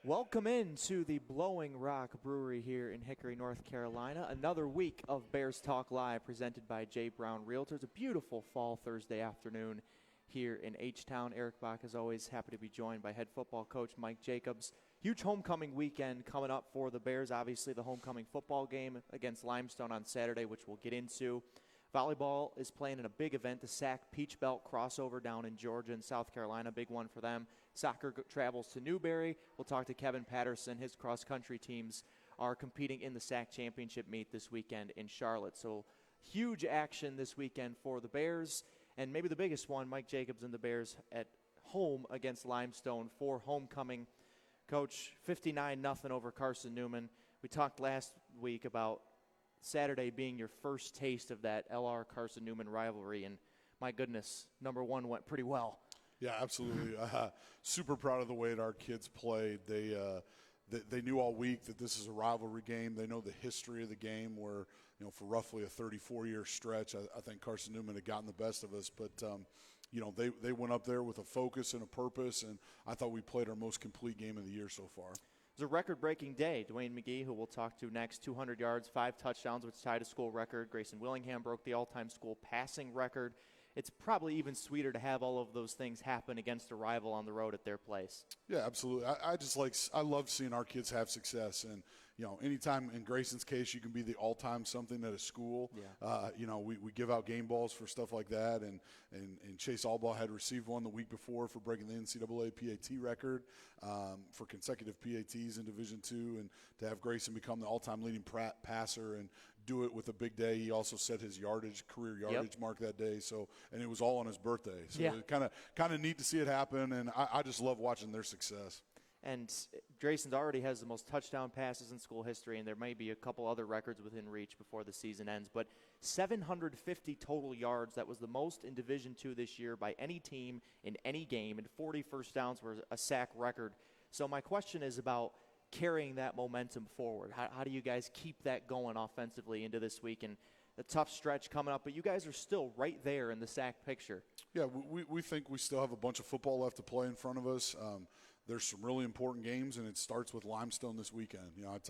Welcome into the Blowing Rock Brewery here in Hickory, North Carolina. Another week of Bears Talk Live presented by J. Brown Realtors. A beautiful fall Thursday afternoon here in H-Town. Eric Bach, as always, happy to be joined by head football coach Mike Jacobs. Huge homecoming weekend coming up for the Bears. Obviously, the homecoming football game against Limestone on Saturday, which we'll get into. Volleyball is playing in a big event, the SAC Peach Belt crossover down in Georgia and South Carolina, big one for them. Soccer travels to Newberry. We'll talk to Kevin Paterson. His cross-country teams are competing in the SAC championship meet this weekend in Charlotte. So huge action this weekend for the Bears, and maybe the biggest one, Mike Jacobs and the Bears at home against Limestone for homecoming. Coach, 59-0 over Carson Newman. We talked last week about Saturday being your first taste of that LR Carson Newman rivalry, and my goodness, number one went pretty well. Yeah, absolutely. Super proud of the way that our kids played. They knew all week that this is a rivalry game. They know the history of the game where, for roughly a 34-year stretch, I think Carson Newman had gotten the best of us. But, they went up there with a focus and a purpose, and I thought we played our most complete game of the year so far. It was a record-breaking day. Dwayne McGee, who we'll talk to next, 200 yards, 5 touchdowns, which tied a school record. Grayson Willingham broke the all-time school passing record. It's probably even sweeter to have all of those things happen against a rival on the road at their place. Yeah, absolutely. I love seeing our kids have success. And, anytime in Grayson's case you can be the all-time something at a school. Yeah. We give out game balls for stuff like that. And Chase Albaugh had received one the week before for breaking the NCAA PAT record for consecutive PATs in Division II. And to have Grayson become the all-time leading passer and do it with a big day. He also set his career yardage mark that day. And it was all on his birthday. So yeah. Kind of neat to see it happen, and I just love watching their success. And Grayson already has the most touchdown passes in school history, and there may be a couple other records within reach before the season ends. But 750 total yards, that was the most in Division II this year by any team in any game, and 40 first downs were a SAC record. So my question is about carrying that momentum forward. How do you guys keep that going offensively into this week? And a tough stretch coming up, but you guys are still right there in the SAC picture. Yeah, we think we still have a bunch of football left to play in front of us. There's some really important games, and it starts with Limestone this weekend. I've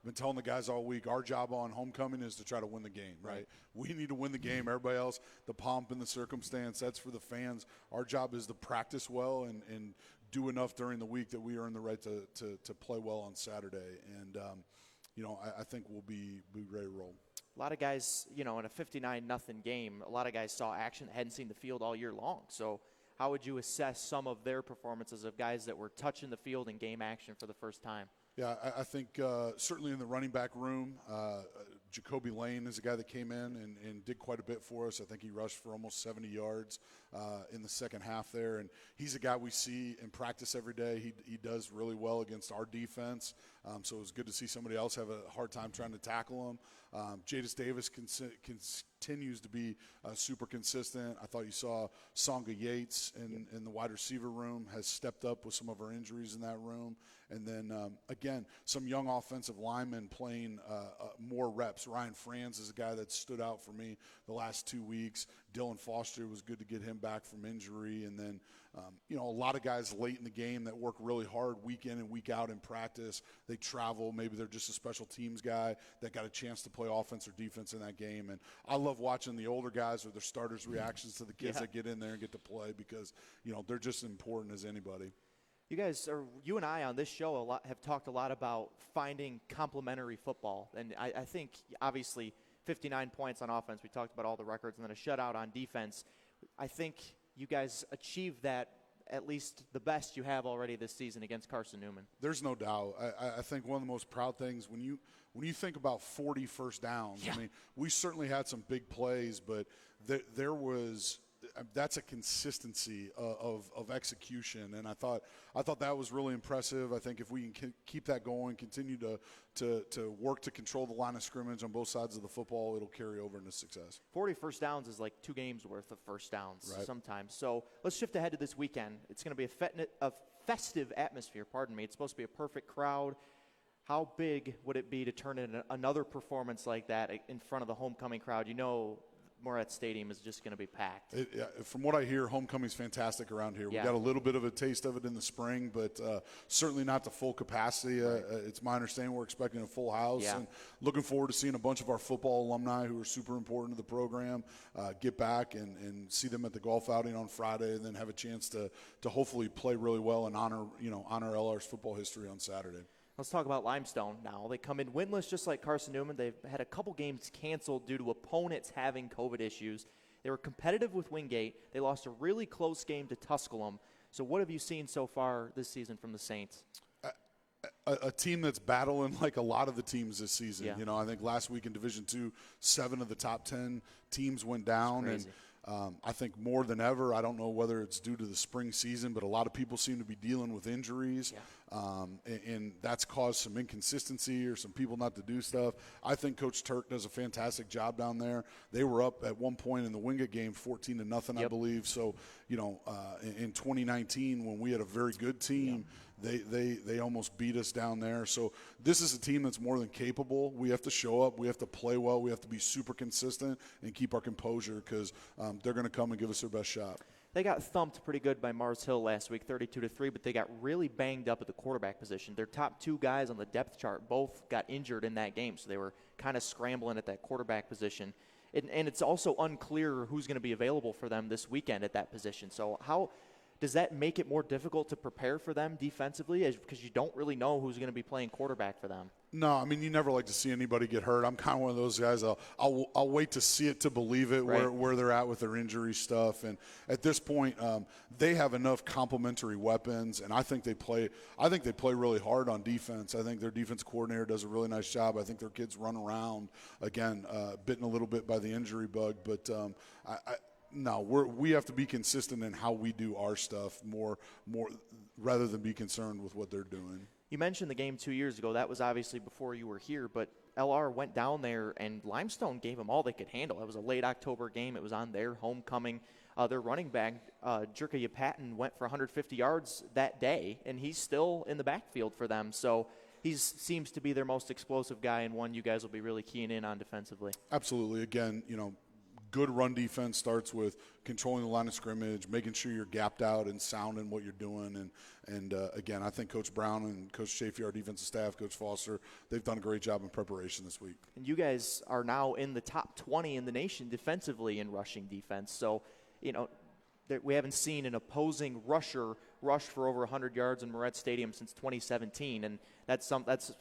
been telling the guys all week, our job on homecoming is to try to win the game, right? We need to win the game. Everybody else, the pomp and the circumstance, that's for the fans. Our job is to practice well and do enough during the week that we earn the right to play well on Saturday. And, I think we'll be ready to roll. A lot of guys, in a 59-0 game, a lot of guys saw action that hadn't seen the field all year long. So how would you assess some of their performances of guys that were touching the field in game action for the first time? Yeah, I think certainly in the running back room, Jacoby Lane is a guy that came in and did quite a bit for us. I think he rushed for almost 70 yards in the second half there. And he's a guy we see in practice every day. He does really well against our defense. So it was good to see somebody else have a hard time trying to tackle him. Jadis Davis continues to be super consistent. I thought you saw Songa Yates in the wide receiver room has stepped up with some of our injuries in that room. And then, again, some young offensive linemen playing more reps. Ryan Franz is a guy that stood out for me the last 2 weeks. Dylan Foster, was good to get him back from injury. And then, a lot of guys late in the game that work really hard week in and week out in practice. They travel. Maybe they're just a special teams guy that got a chance to play offense or defense in that game. And I love watching the older guys or their starters' reactions to the kids that get in there and get to play because, they're just as important as anybody. You and I on this show have talked a lot about finding complementary football. And I think, obviously, 59 points on offense. We talked about all the records, and then a shutout on defense. I think you guys achieved that at least the best you have already this season against Carson Newman. There's no doubt. I think one of the most proud things when you think about 40 first downs, I mean, we certainly had some big plays, but there was – that's a consistency of execution, and I thought that was really impressive. I think if we can keep that going, continue to work to control the line of scrimmage on both sides of the football, it'll carry over into success. 40 first downs is like 2 games worth of first downs sometimes. So let's shift ahead to this weekend. It's going to be a festive atmosphere. It's supposed to be a perfect crowd. How big would it be to turn in another performance like that in front of the homecoming crowd? Moret Stadium is just going to be packed. From what I hear, homecoming's fantastic around here. Yeah. We got a little bit of a taste of it in the spring, but certainly not to full capacity. Right. It's my understanding we're expecting a full house, Yeah. and looking forward to seeing a bunch of our football alumni who are super important to the program get back and see them at the golf outing on Friday, and then have a chance to hopefully play really well and honor LR's football history on Saturday. Let's talk about Limestone now. They come in winless just like Carson Newman. They've had a couple games canceled due to opponents having COVID issues. They were competitive with Wingate. They lost a really close game to Tusculum. So what have you seen so far this season from the Saints? A team that's battling like a lot of the teams this season. Yeah. I think last week in Division II, 7 of the top 10 teams went down. And I think more than ever, I don't know whether it's due to the spring season, but a lot of people seem to be dealing with injuries. Yeah. And that's caused some inconsistency or some people not to do stuff. I think Coach Turk does a fantastic job down there. They were up at one point in the Wingate game 14-0, Yep. I believe. So, in 2019 when we had a very good team, they almost beat us down there. So this is a team that's more than capable. We have to show up. We have to play well. We have to be super consistent and keep our composure because they're going to come and give us their best shot. They got thumped pretty good by Mars Hill last week, 32-3, but they got really banged up at the quarterback position. Their top 2 guys on the depth chart both got injured in that game, so they were kind of scrambling at that quarterback position. And it's also unclear who's going to be available for them this weekend at that position. So how does that make it more difficult to prepare for them defensively because you don't really know who's going to be playing quarterback for them? No, I mean, you never like to see anybody get hurt. I'm kind of one of those guys. I'll wait to see it to believe it, right. where they're at with their injury stuff. And at this point, they have enough complementary weapons, and I think they play really hard on defense. I think their defense coordinator does a really nice job. I think their kids run around, again, bitten a little bit by the injury bug. But no, we have to be consistent in how we do our stuff more rather than be concerned with what they're doing. You mentioned the game 2 years ago. That was obviously before you were here, but LR went down there, and Limestone gave them all they could handle. It was a late October game. It was on their homecoming. Their running back, Jerka Patton, went for 150 yards that day, and he's still in the backfield for them. So he seems to be their most explosive guy, and one you guys will be really keying in on defensively. Absolutely. Again, good run defense starts with controlling the line of scrimmage, making sure you're gapped out and sound in what you're doing. And again, I think Coach Brown and Coach Chafee, our defensive staff, Coach Foster, they've done a great job in preparation this week. And you guys are now in the top 20 in the nation defensively in rushing defense. So, we haven't seen an opposing rusher rush for over 100 yards in Moret Stadium since 2017, and that's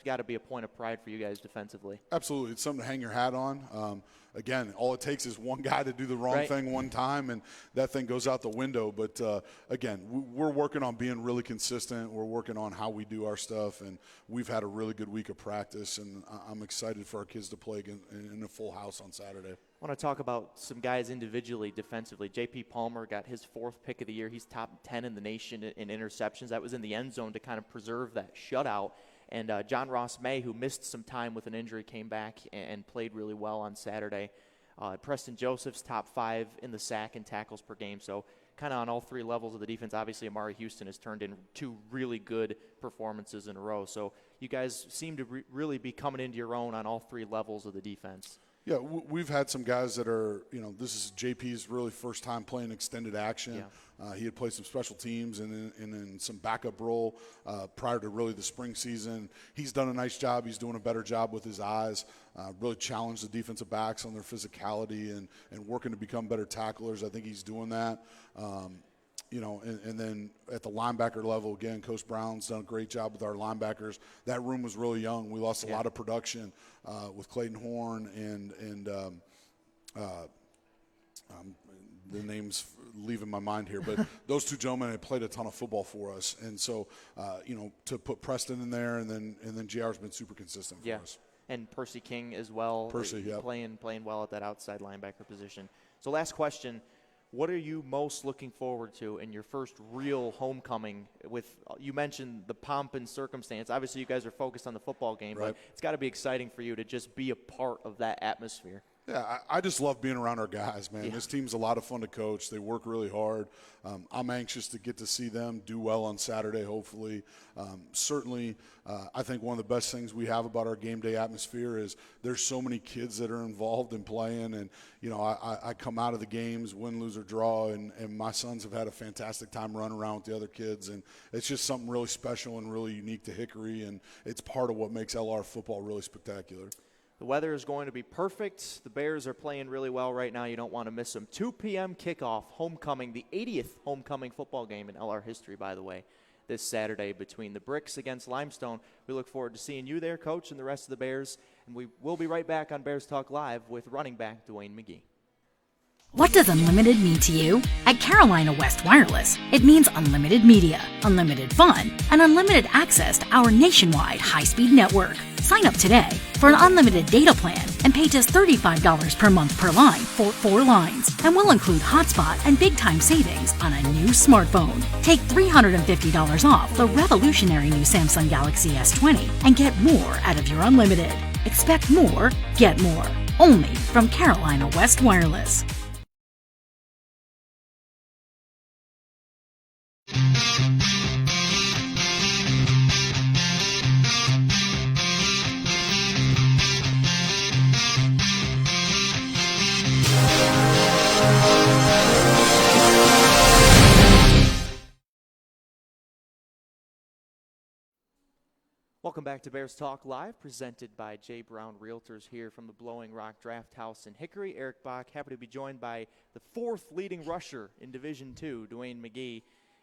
got to be a point of pride for you guys defensively. Absolutely. It's something to hang your hat on. Again, all it takes is one guy to do the wrong thing one time, and that thing goes out the window. But, again, we're working on being really consistent. We're working on how we do our stuff, and we've had a really good week of practice, and I'm excited for our kids to play in a full house on Saturday. I want to talk about some guys individually defensively. J.P. Palmer got his 4th pick of the year. He's top 10 in the nation in interceptions. That was in the end zone to kind of preserve that shutout. And John Ross May, who missed some time with an injury, came back and played really well on Saturday. Preston Joseph's top 5 in the sack and tackles per game. So kind of on all 3 levels of the defense. Obviously, Amari Houston has turned in 2 really good performances in a row. So you guys seem to really be coming into your own on all 3 levels of the defense. Yeah, we've had some guys that are, this is JP's really first time playing extended action. Yeah. He had played some special teams and in some backup role prior to really the spring season. He's done a nice job. He's doing a better job with his eyes, really challenged the defensive backs on their physicality and working to become better tacklers. I think he's doing that. And then at the linebacker level, again, Coach Brown's done a great job with our linebackers. That room was really young. We lost a lot of production with Clayton Horn and the name's leaving my mind here, but those 2 gentlemen had played a ton of football for us. And so, to put Preston in there and then JR's been super consistent for us. And Percy King as well. Percy, playing well at that outside linebacker position. So last question. What are you most looking forward to in your first real homecoming? You mentioned the pomp and circumstance. Obviously, you guys are focused on the football game, but it's got to be exciting for you to just be a part of that atmosphere. Yeah, I just love being around our guys, man. Yeah. This team's a lot of fun to coach. They work really hard. I'm anxious to get to see them do well on Saturday, hopefully. Certainly, I think one of the best things we have about our game day atmosphere is there's so many kids that are involved in playing. And, you know, I come out of the games, win, lose, or draw, and my sons have had a fantastic time running around with the other kids. And it's just something really special and really unique to Hickory, and it's part of what makes LR football really spectacular. The weather is going to be perfect. The Bears are playing really well right now. You don't want to miss them. 2 p.m. kickoff, homecoming, the 80th homecoming football game in LR history, by the way, this Saturday between the Bricks against Limestone. We look forward to seeing you there, Coach, and the rest of the Bears. And we will be right back on Bears Talk Live with running back Dwayne McGee. What does unlimited mean to you? At Carolina West Wireless, it means unlimited media, unlimited fun, and unlimited access to our nationwide high-speed network. Sign up today for an unlimited data plan and pay just $35 per month per line for 4 lines. And we'll include hotspot and big-time savings on a new smartphone. Take $350 off the revolutionary new Samsung Galaxy S20 and get more out of your unlimited. Expect more, get more. Only from Carolina West Wireless. Welcome back to Bears Talk Live, presented by J. Brown Realtors here from the Blowing Rock Draft House in Hickory. Eric Bach, happy to be joined by the 4th leading rusher in Division II, Dwayne McGee.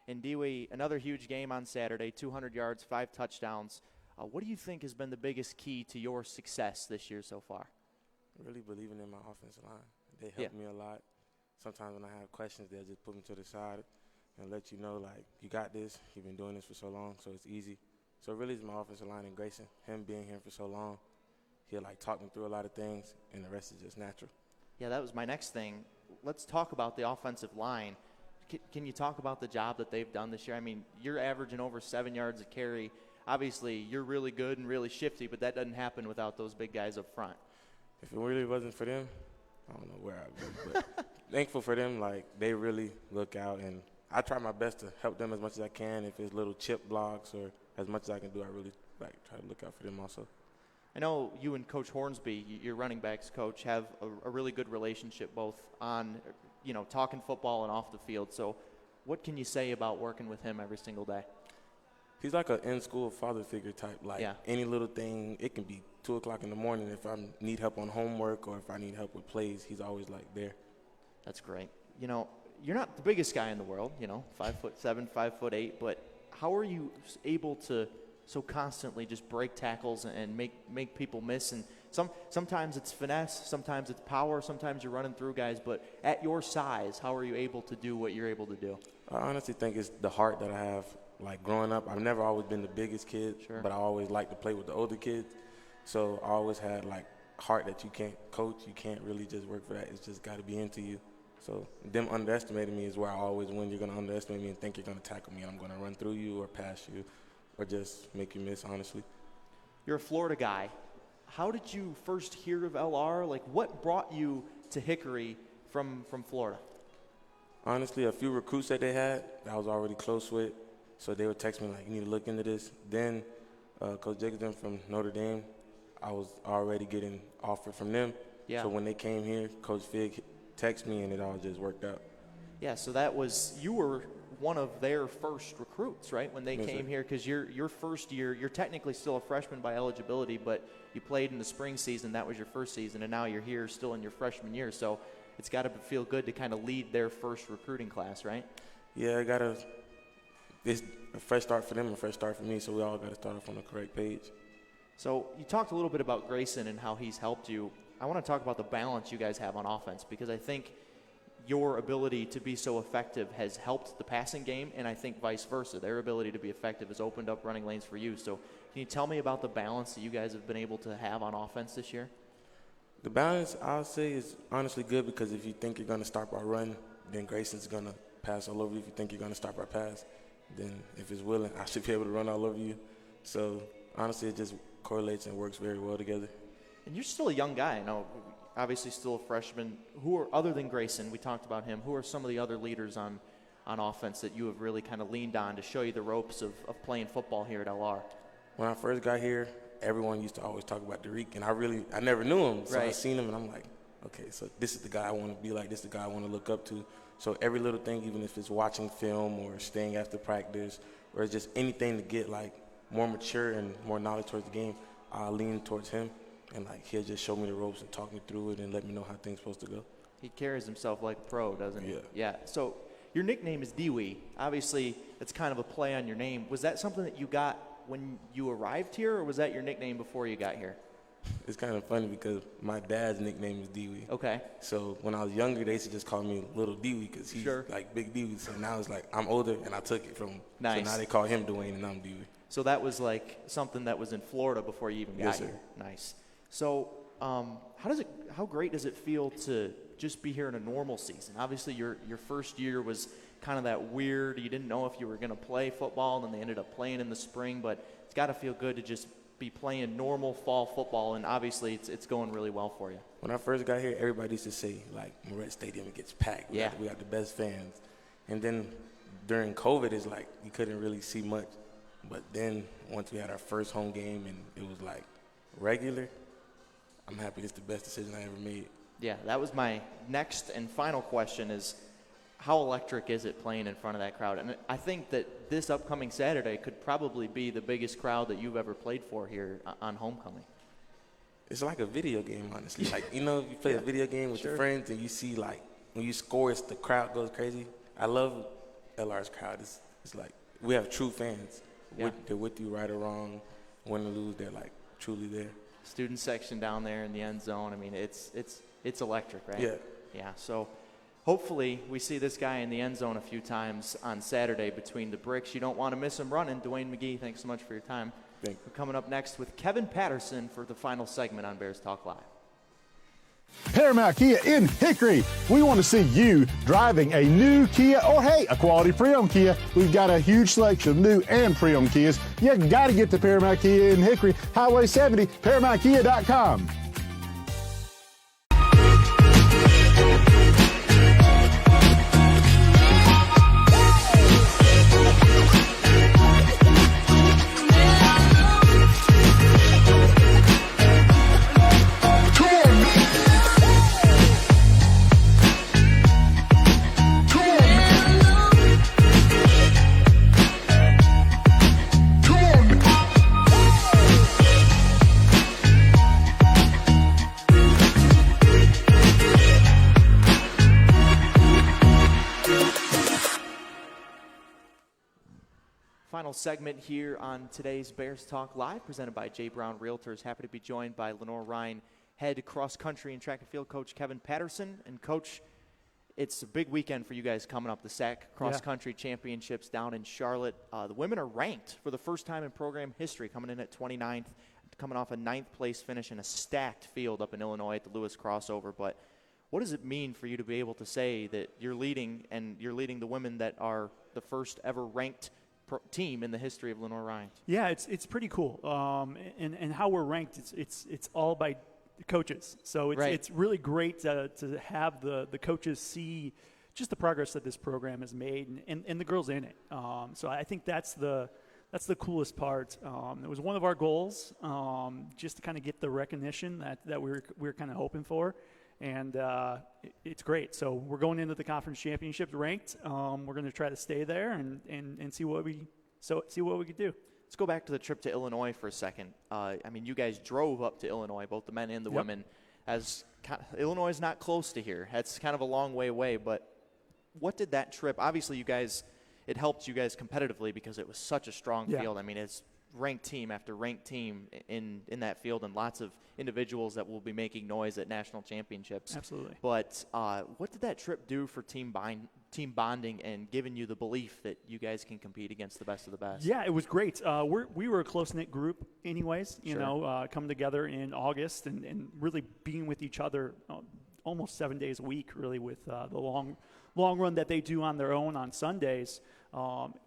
And Dewey, another huge game on Saturday, 200 yards, 5 touchdowns. What do you think has been the biggest key to your success this year so far? Really believing in my offensive line. They help me a lot. Sometimes when I have questions, they'll just put me to the side and let you know, like, you got this. You've been doing this for so long, so it's easy. So really it's my offensive line and Grayson. Him being here for so long, he'll, like, talk me through a lot of things, and the rest is just natural. Yeah, that was my next thing. Let's talk about the offensive line. Can you talk about the job that they've done this year? I mean, you're averaging over 7 yards a carry. Obviously, you're really good and really shifty, but that doesn't happen without those big guys up front. If it really wasn't for them, I don't know where I'd be. But thankful for them. Like, they really look out, and I try my best to help them as much as I can. If it's little chip blocks or as much as I can do, I really try to look out for them also. I know you and Coach Hornsby, your running backs coach, have a really good relationship both on, talking football and off the field. So what can you say about working with him every single day? He's like an in-school father figure type. Like, any little thing, it can be 2 o'clock in the morning. If I need help on homework or if I need help with plays, he's always, there. That's great. You're not the biggest guy in the world, 5'7", 5'8", but how are you able to so constantly just break tackles and make people miss? And sometimes it's finesse, sometimes it's power, sometimes you're running through guys. But at your size, how are you able to do what you're able to do? I honestly think it's the heart that I have. Like, growing up, I've never always been the biggest kid, but I always liked to play with the older kids. So I always had, heart that you can't coach. You can't really just work for that. It's just got to be into you. So them underestimating me is where I always win. You're going to underestimate me and think you're going to tackle me, and I'm going to run through you or pass you or just make you miss, honestly. You're a Florida guy. How did you first hear of LR? What brought you to Hickory from Florida? Honestly, a few recruits that they had that I was already close with. So they would text me, you need to look into this. Then Coach Jacobson from Notre Dame, I was already getting offered from them. Yeah. So when they came here, Coach Fig texted me, and it all just worked out. Yeah, so you were one of their first recruits, right, when they came here? Because your first year, you're technically still a freshman by eligibility, but you played in the spring season. That was your first season, and now you're here still in your freshman year. So it's got to feel good to kind of lead their first recruiting class, right? Yeah, it's a fresh start for them, a fresh start for me, so we all got to start off on the correct page. So you talked a little bit about Grayson and how he's helped you. I want to talk about the balance you guys have on offense, because I think your ability to be so effective has helped the passing game, and I think vice versa. Their ability to be effective has opened up running lanes for you. So can you tell me about the balance that you guys have been able to have on offense this year? The balance, I'll say, is honestly good, because if you think you're going to stop our run, then Grayson's going to pass all over you. If you think you're going to stop our pass, then if it's willing, I should be able to run all over you. So honestly, it just correlates and works very well together. And you're still a young guy. I know obviously still a freshman. Who are, other than Grayson, we talked about him, who are some of the other leaders on offense that you have really kind of leaned on to show you the ropes of playing football here at LR? When I first got here, everyone used to always talk about Derek, and I never knew him. So I seen him, and I'm like, okay, so this is the guy I want to be like. This is the guy I want to look up to. So every little thing, even if it's watching film or staying after practice or just anything to get, like, more mature and more knowledge towards the game, I'll lean towards him. And, like, he'll just show me the ropes and talk me through it and let me know how things supposed to go. He carries himself like a pro, doesn't he? Yeah. Yeah. So your nickname is Dwayne. Obviously, it's kind of a play on your name. Was that something that you got when you arrived here, or was that your nickname before you got here? It's kind of funny because my dad's nickname is Dwayne. Okay. So when I was younger, they used to just call me Little Dwayne because he's like Big Dwayne. So now it's like I'm older, and I took it from. Nice. So now they call him Dwayne, and I'm Dwayne. So that was like something that was in Florida before you even got here. Nice. So how great does it feel to just be here in a normal season? Obviously, your first year was kind of that weird. You didn't know if you were going to play football, and then they ended up playing in the spring. But it's got to feel good to just be playing normal fall football, and obviously it's going really well for you. When I first got here, everybody used to say, like, Moret Stadium, it gets packed. We got the best fans. And then during COVID, it's like you couldn't really see much. But then once we had our first home game and it was, like, regular, I'm happy it's the best decision I ever made. Yeah, that was my next and final question is, how electric is it playing in front of that crowd? And I think that this upcoming Saturday could probably be the biggest crowd that you've ever played for here on homecoming. It's like a video game, honestly. Like, you know, you play a video game with your friends and you see, like, when you score, the crowd goes crazy. I love LR's crowd. It's like we have true fans. Yeah. They're with you right or wrong, win or lose. They're, like, truly there. Student section down there in the end zone. I mean, it's electric, right? Yeah. Yeah, so hopefully we see this guy in the end zone a few times on Saturday between the bricks. You don't want to miss him running. Dwayne McGee, thanks so much for your time. Thank you. We're coming up next with Kevin Paterson for the final segment on Bears Talk Live. Paramount Kia in Hickory. We want to see you driving a new Kia or, hey, a quality pre-owned Kia. We've got a huge selection of new and pre-owned Kias. You got to get to Paramount Kia in Hickory, Highway 70, ParamountKia.com. Final segment here on today's Bears Talk Live, presented by J. Brown Realtors. Happy to be joined by Lenoir-Rhyne head cross-country and track and field coach Kevin Paterson. And, Coach, it's a big weekend for you guys coming up. The SAC cross-country championships down in Charlotte. The women are ranked for the first time in program history, coming in at 29th, coming off a 9th-place finish in a stacked field up in Illinois at the Lewis crossover. But what does it mean for you to be able to say that you're leading the women that are the first ever ranked team in the history of Lenoir-Rhyne? Yeah, it's pretty cool. And how we're ranked, it's all by the coaches. So it's really great to have the coaches see just the progress that this program has made and the girls in it. So I think that's the coolest part. It was one of our goals, just to kind of get the recognition that we were kind of hoping for. And it's great. So we're going into the conference championships ranked. We're going to try to stay there and see what we can do. Let's go back to the trip to Illinois for a second. I mean, you guys drove up to Illinois, both the men and the women. Illinois is not close to here. That's kind of a long way away. But what did that trip? Obviously, it helped you guys competitively because it was such a strong field. I mean, it's ranked team after ranked team in that field, and lots of individuals that will be making noise at national championships. Absolutely. But what did that trip do for team bonding and giving you the belief that you guys can compete against the best of the best? Yeah, it was great. We were a close-knit group anyways, come together in August and really being with each other almost 7 days a week, really, with the long run that they do on their own on Sundays.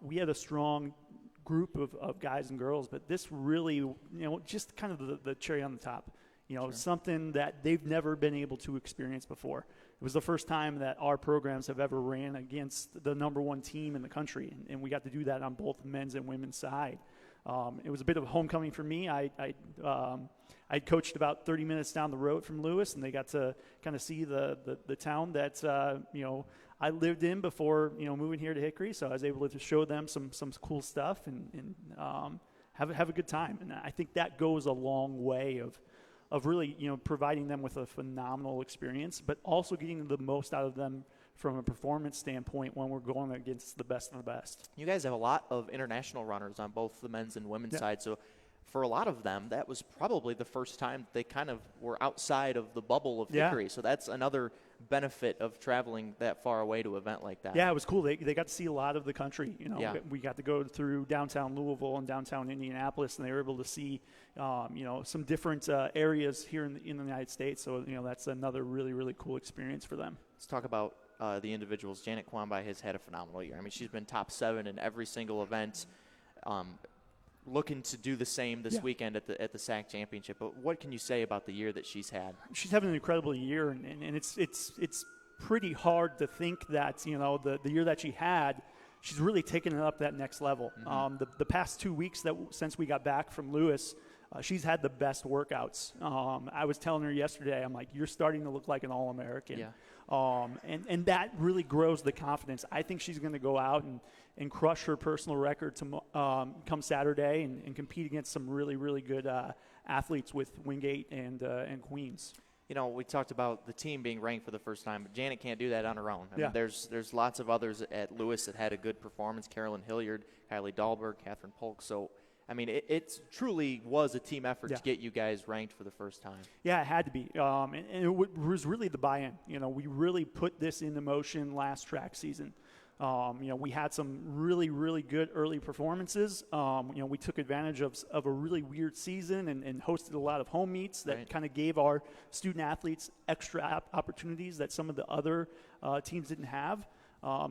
We had a strong group of guys and girls, but this really, just kind of the cherry on the top. something that they've never been able to experience before. It was the first time that our programs have ever ran against the number one team in the country, and we got to do that on both men's and women's side. It was a bit of a homecoming for me. I coached about 30 minutes down the road from Lewis, and they got to kind of see the town that I lived in before moving here to Hickory. So I was able to show them some cool stuff and have a good time. And I think that goes a long way of really providing them with a phenomenal experience, but also getting the most out of them from a performance standpoint when we're going against the best of the best. You guys have a lot of international runners on both the men's and women's side, so for a lot of them, that was probably the first time they kind of were outside of the bubble of Hickory. So that's another benefit of traveling that far away to an event like that. Yeah, it was cool. They got to see a lot of the country. We got to go through downtown Louisville and downtown Indianapolis, and they were able to see some different areas here in the United States. So that's another really, really cool experience for them. Let's talk about the individuals. Janet Kwambai has had a phenomenal year. I mean, she's been top 7 in every single event. Looking to do the same this weekend at the SAC Championship. But what can you say about the year that she's had? She's having an incredible year, and it's pretty hard to think that the year that she had, she's really taken it up that next level. Mm-hmm. The past 2 weeks since we got back from Lewis, she's had the best workouts. I was telling her yesterday, I'm like, you're starting to look like an All-American. Yeah. And that really grows the confidence. I think she's going to go out and crush her personal record to come Saturday and compete against some really, really good athletes with Wingate and Queens. We talked about the team being ranked for the first time, but Janet can't do that on her own. I mean, there's lots of others at Lewis that had a good performance. Carolyn Hilliard, Kylie Dahlberg, Catherine Polk. So, I mean, it truly was a team effort to get you guys ranked for the first time. Yeah, it had to be. And it was really the buy-in. We really put this into motion last track season. We had some really, really good early performances. We took advantage of a really weird season and hosted a lot of home meets that kind of gave our student athletes extra opportunities that some of the other teams didn't have.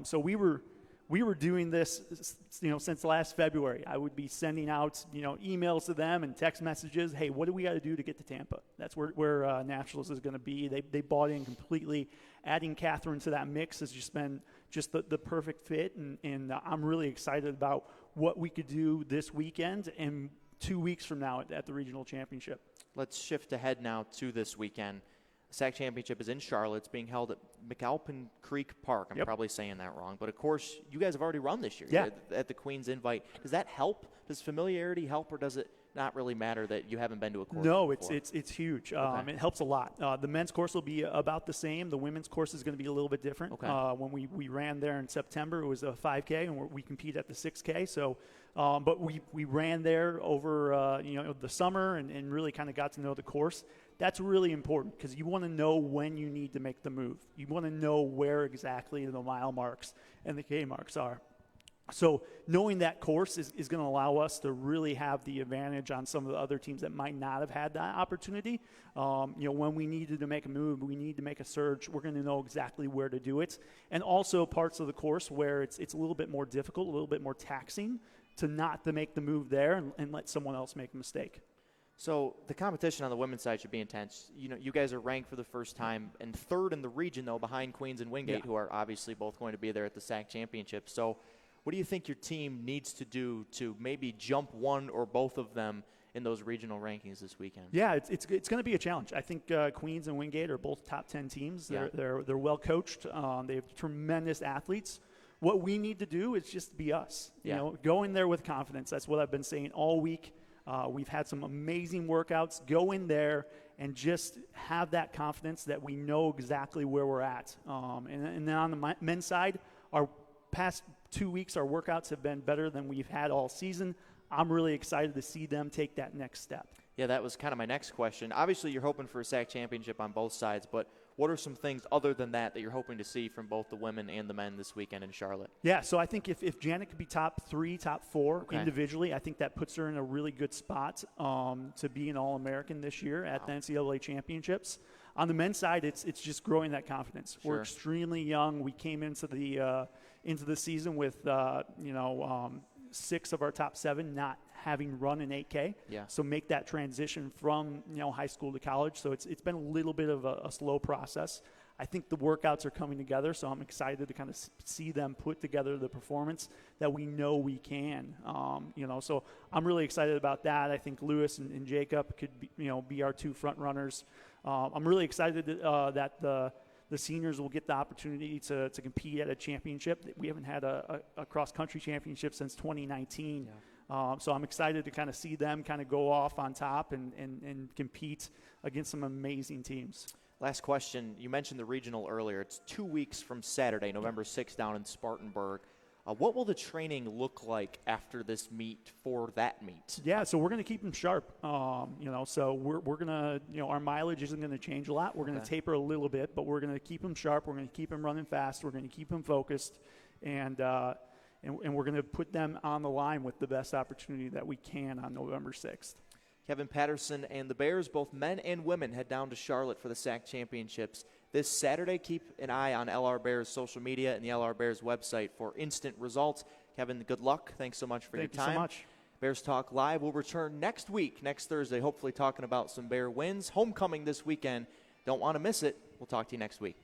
So we were doing this, since last February. I would be sending out, emails to them and text messages. Hey, what do we got to do to get to Tampa? That's where Nationals is going to be. They bought in completely. Adding Catherine to that mix has just been the perfect fit, and I'm really excited about what we could do this weekend and 2 weeks from now at the regional championship. Let's shift ahead now to this weekend. The SAC Championship is in Charlotte. It's being held at McAlpin Creek Park. I'm probably saying that wrong. But, of course, you guys have already run this year at the Queen's Invite. Does that help? Does familiarity help, or does it not really matter that you haven't been to a course No, before? it's huge. It helps a lot. The men's course will be about the same. The women's course is going to be a little bit different. Okay. When we ran there in September, it was a 5K, and we compete at the 6K. So, but we ran there over the summer and really kind of got to know the course. That's really important because you want to know when you need to make the move. You want to know where exactly the mile marks and the K marks are. So knowing that course is going to allow us to really have the advantage on some of the other teams that might not have had that opportunity. When we needed to make a move, we need to make a surge, we're going to know exactly where to do it. And also parts of the course where it's a little bit more difficult, a little bit more taxing to make the move there and let someone else make a mistake. So the competition on the women's side should be intense. You guys are ranked for the first time and third in the region, though, behind Queens and Wingate, who are obviously both going to be there at the SAC Championship. So what do you think your team needs to do to maybe jump one or both of them in those regional rankings this weekend? Yeah, it's going to be a challenge. I think Queens and Wingate are both top 10 teams. They're well coached. They have tremendous athletes. What we need to do is just be us. Go in there with confidence. That's what I've been saying all week. We've had some amazing workouts. Go in there and just have that confidence that we know exactly where we're at. And then on the men's side, our past 2 weeks, our workouts have been better than we've had all season. I'm really excited to see them take that next step. Yeah, that was kind of my next question. Obviously, you're hoping for a SAC championship on both sides, but what are some things other than that you're hoping to see from both the women and the men this weekend in Charlotte? Yeah, so I think if Janet could be top 3, top 4 individually, I think that puts her in a really good spot to be an All-American this year at the NCAA championships. On the men's side, it's just growing that confidence. Sure. We're extremely young. We came into the season with 6 of our top 7 not having run an 8K. Yeah. So make that transition from, high school to college. So it's been a little bit of a slow process. I think the workouts are coming together, so I'm excited to kind of see them put together the performance that we know we can. So I'm really excited about that. I think Lewis and Jacob could be our two front runners. I'm really excited that the seniors will get the opportunity to compete at a championship. We haven't had a cross-country championship since 2019. Yeah. So I'm excited to kind of see them kind of go off on top and compete against some amazing teams. Last question. You mentioned the regional earlier. It's 2 weeks from Saturday, November 6th, down in Spartanburg. What will the training look like after this meet for that meet? Yeah, so we're going to keep them sharp. So we're going to, our mileage isn't going to change a lot. We're going to taper a little bit, but we're going to keep them sharp. We're going to keep them running fast. We're going to keep them focused, and we're going to put them on the line with the best opportunity that we can on November 6th. Kevin Paterson and the Bears, both men and women, head down to Charlotte for the SAC Championships this Saturday. Keep an eye on LR Bears social media and the LR Bears website for instant results. Kevin, good luck. Thanks so much for your time. Thank you so much. Bears Talk Live will return next week, next Thursday, hopefully talking about some Bear wins. Homecoming this weekend. Don't want to miss it. We'll talk to you next week.